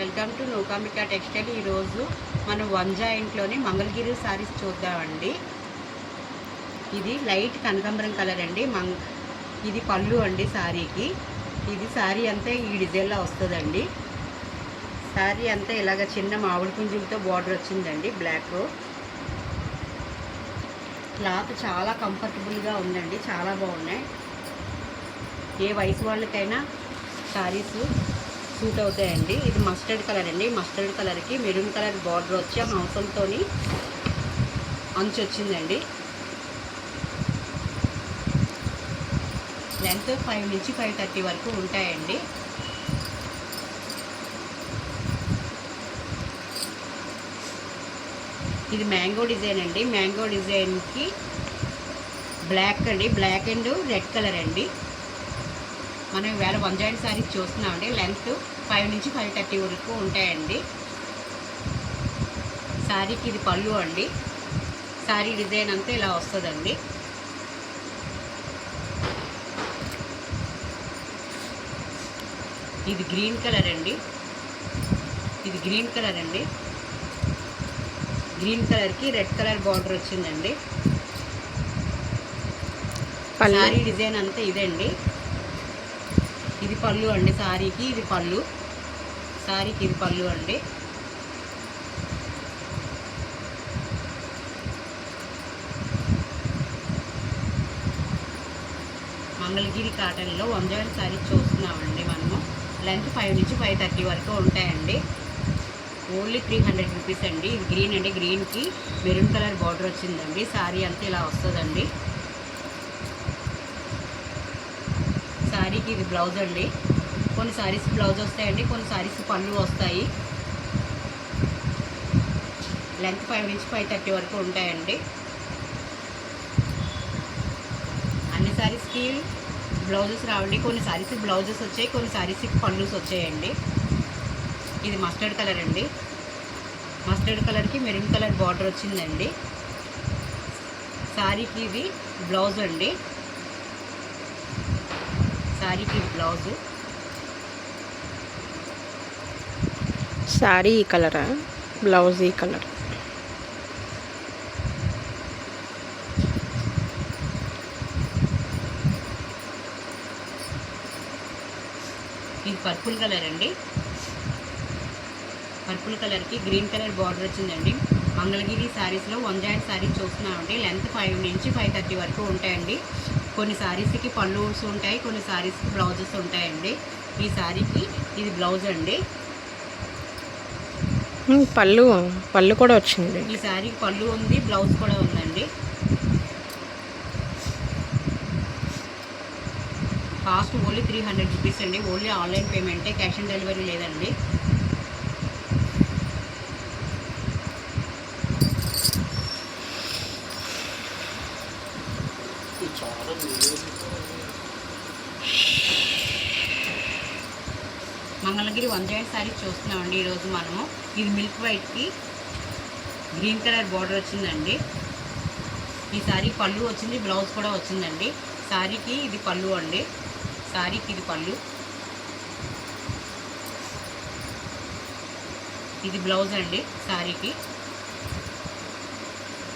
Welcome to Nookambika textile. ఈరోజు మనం one జాయింట్లోని Mangalagiri saris చూద్దామండి. ఇది లైట్ కనకాంబరం కలర్ అండి. ఇది పళ్ళు అండి సారీకి. ఇది సారీ అంతా ఈ డిజైన్లో వస్తుందండి. సారీ అంతా ఇలాగ చిన్న మామిడి పుంజులతో బార్డర్ వచ్చిందండి. బ్లాక్ క్లాత్ చాలా కంఫర్టబుల్గా ఉందండి, చాలా బాగున్నాయి. ఏ వయసు వాళ్ళకైనా సారీస్ సూట్ అవుతాయండి. ఇది మస్టర్డ్ కలర్ అండి. మస్టర్డ్ కలర్కి మెరూన్ కలర్ బార్డర్ వచ్చి హంసంతో అంచు వచ్చిందండి. లెంత్ 5 నుంచి 5:30 వరకు ఉంటాయండి. ఇది మ్యాంగో డిజైన్ అండి. మ్యాంగో డిజైన్కి బ్లాక్ అండి, బ్లాక్ అండ్ రెడ్ కలర్ అండి. మనం ఈవేళ వన్ జాయింట్ సారీస్ చూస్తున్నామండి. లెంత్ 5 నుంచి 5:30 వరకు ఉంటాయండి. సారీకి ఇది పళ్ళు అండి. సారీ డిజైన్ అంతా ఇలా వస్తుందండి. ఇది గ్రీన్ కలర్ అండి. ఇది గ్రీన్ కలర్ అండి. గ్రీన్ కలర్కి రెడ్ కలర్ బార్డర్ వచ్చిందండి. సారీ డిజైన్ అంతా ఇదండి. ఇది పళ్ళు అండి. సారీకి ఇది పళ్ళు. సారీకి ఇది పళ్ళు అండి. మంగళగిరి కాటన్లో వన్ జాయింట్ సారీ చూస్తున్నామండి మనము. లెంత్ 5 నుంచి 5:30 వరకు ఉంటాయండి. ఓన్లీ 300 రూపీస్ అండి. ఇది గ్రీన్ అండి. గ్రీన్కి మెరూన్ కలర్ బార్డర్ వచ్చిందండి. సారీ అంతా ఇలా వస్తుందండి. సారీకి ఇది బ్లౌజ్ అండి. కొన్ని సారీస్ బ్లౌజ్ వస్తాయండి, కొన్ని సారీస్ పళ్ళు వస్తాయి. లెంత్ 5 నుంచి 5:30 వరకు ఉంటాయండి. అన్ని సారీస్కి బ్లౌజెస్ రావండి. కొన్ని సారీస్ బ్లౌజెస్ వచ్చాయి, కొన్ని సారీస్కి పళ్ళుస్ వచ్చాయండి. ఇది మస్టర్డ్ కలర్ అండి. మస్టర్డ్ కలర్కి మెరూన్ కలర్ బార్డర్ వచ్చిందండి. సారీకి ఇది బ్లౌజ్ అండి. సారీకి బ్లౌజు. సారీ ఈ కలరా, బ్లౌజ్ ఈ కలర్. ఇది పర్పుల్ కలర్ అండి. పర్పుల్ కలర్కి గ్రీన్ కలర్ బార్డర్ వచ్చిందండి. మంగళగిరి శారీస్లో వన్ జాయింట్ శారీస్ చూస్తున్నామండి. లెంత్ 5 నుంచి 5:30 వరకు ఉంటాయండి. కొన్ని శారీస్కి పళ్ళుస్ ఉంటాయి, కొన్ని శారీస్కి బ్లౌజెస్ ఉంటాయండి. ఈ శారీకి ఇది బ్లౌజ్ అండి. పళ్ళు కూడా వచ్చింది. ఈ శారీకి పళ్ళు ఉంది, బ్లౌజ్ కూడా ఉందండి. కాస్ట్ ఓన్లీ 300 రూపీస్ అండి. ఓన్లీ ఆన్లైన్ పేమెంటే, క్యాష్ ఆన్ డెలివరీ లేదండి. మంగళగిరి వన్ జాయింట్ శారీస్ చూస్తున్నామండి ఈరోజు మనము. ఇది మిల్క్ వైట్కి గ్రీన్ కలర్ బార్డర్ వచ్చిందండి. ఈ శారీ పళ్ళు వచ్చింది, బ్లౌజ్ కూడా వచ్చిందండి. శారీకి ఇది పళ్ళు అండి. శారీకి ఇది పళ్ళు. ఇది బ్లౌజ్ అండి. శారీకి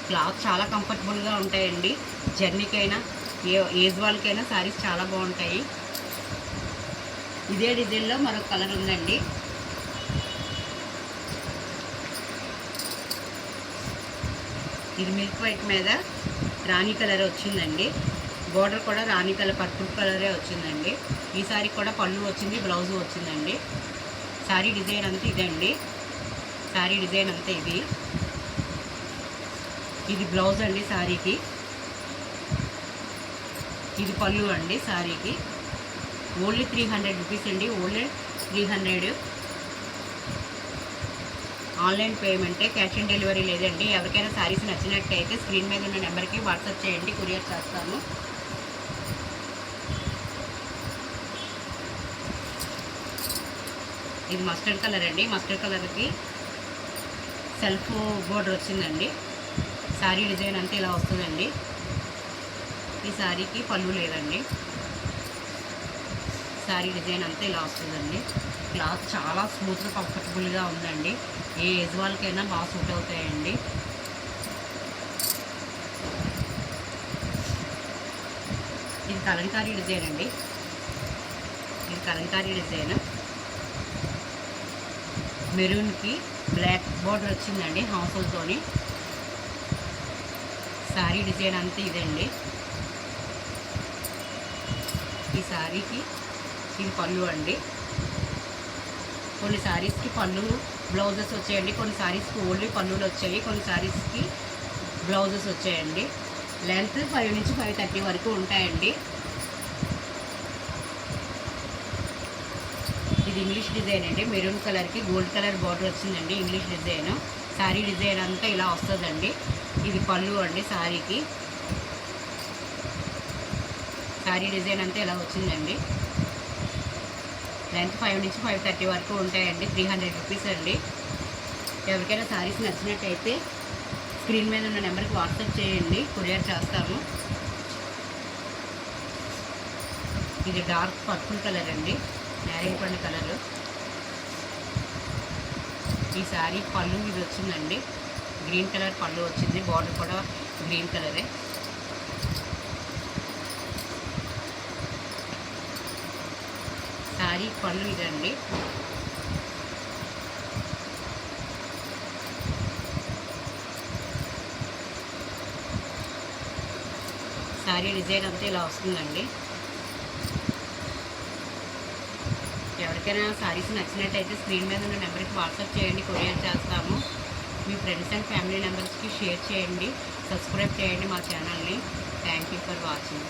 క్లాత్ చాలా కంఫర్టబుల్గా ఉంటాయండి. జర్నీకైనా ఏజ్ వాళ్ళకైనా శారీస్ చాలా బాగుంటాయి. ఇదే డిజైన్లో మరొక కలర్ ఉందండి. ఇది మిల్క్ వైట్ మీద రాణి కలర్ వచ్చిందండి. బోర్డర్ కూడా రాణి కలర్, పర్పుల్ కలరే వచ్చిందండి. ఈ సారీ కూడా పళ్ళు వచ్చింది, బ్లౌజ్ వచ్చిందండి. శారీ డిజైన్ అంతా ఇదండి. శారీ డిజైన్ అంతా ఇది. ఇది బ్లౌజ్ అండి శారీకి. ఇది పళ్ళు అండి శారీకి. ఓన్లీ 300 రూపీస్ అండి. ఓన్లీ 300. ఆన్లైన్ పేమెంటే, క్యాష్ ఆన్ డెలివరీ లేదండి. ఎవరికైనా శారీస్ నచ్చినట్టయితే స్క్రీన్ మీద ఉన్న నెంబర్కి వాట్సాప్ చేయండి, కొరియర్ చేస్తాము. ఇది మస్టర్డ్ కలర్ అండి. మస్టర్డ్ కలర్కి సెల్ఫ్ బోర్డర్ వచ్చిందండి. శారీ డిజైన్ అంతా ఇలా వస్తుందండి. ఈ శారీకి పళ్ళు లేదండి. శారీ డిజైన్ అంతా ఇలా వస్తుందండి. క్లాత్ చాలా స్మూత్గా కంఫర్టబుల్గా ఉందండి. ఏ ఏజ్ వాళ్ళకైనా బాగా సూట్ అవుతాయండి. ఇది కలంకారీ డిజైన్ అండి. ఇది కలంకారీ డిజైన్. మెరూన్కి బ్లాక్ బార్డర్ వచ్చిందండి హంసలతోని. శారీ డిజైన్ అంతా ఇదండి. ఈ శారీకి ఇది పళ్ళు అండి. కొన్ని శారీస్కి పళ్ళు బ్లౌజెస్ వచ్చాయండి, కొన్ని శారీస్కి ఓన్లీ పళ్ళులు వచ్చాయి, కొన్ని శారీస్కి బ్లౌజెస్ వచ్చాయండి. లెంత్ 5 నుంచి 5:30 వరకు ఉంటాయండి. ఇది ఇంగ్లీష్ డిజైన్ అండి. మెరూన్ కలర్కి గోల్డ్ కలర్ బార్డర్ వచ్చిందండి. English design. శారీ డిజైన్ అంతా ఇలా వస్తుందండి. ఇది పళ్ళు అండి. శారీకి శారీ డిజైన్ అంతా ఇలా వచ్చిందండి. లెంత్ 5 నుంచి 5:30 వరకు ఉంటాయండి. 300 రూపీస్ అండి. ఎవరికైనా శారీస్ నచ్చినట్టయితే స్క్రీన్ మీద ఉన్న నెంబర్కి వాట్సాప్ చేయండి, కొరియర్ చేస్తాము. ఇది డార్క్ పర్పుల్ కలర్ అండి, నేరేడు పండు కలర్. ఈ శారీ పళ్ళు ఇది వచ్చిందండి. గ్రీన్ కలర్ పళ్ళు వచ్చింది, బార్డర్ కూడా గ్రీన్ కలరే. శారీ పళ్ళు ఇదండి. శారీ డిజైన్ అంతా ఇలా వస్తుందండి. ఎవరికైనా శారీస్ నచ్చినట్టయితే స్క్రీన్ మీద ఉన్న నెంబర్కి వాట్సాప్ చేయండి, కొరియర్ చేస్తాము. మీ ఫ్రెండ్స్ అండ్ ఫ్యామిలీ మెంబర్స్కి షేర్ చేయండి, సబ్స్క్రైబ్ చేయండి మా ఛానల్ని. Thank you for watching.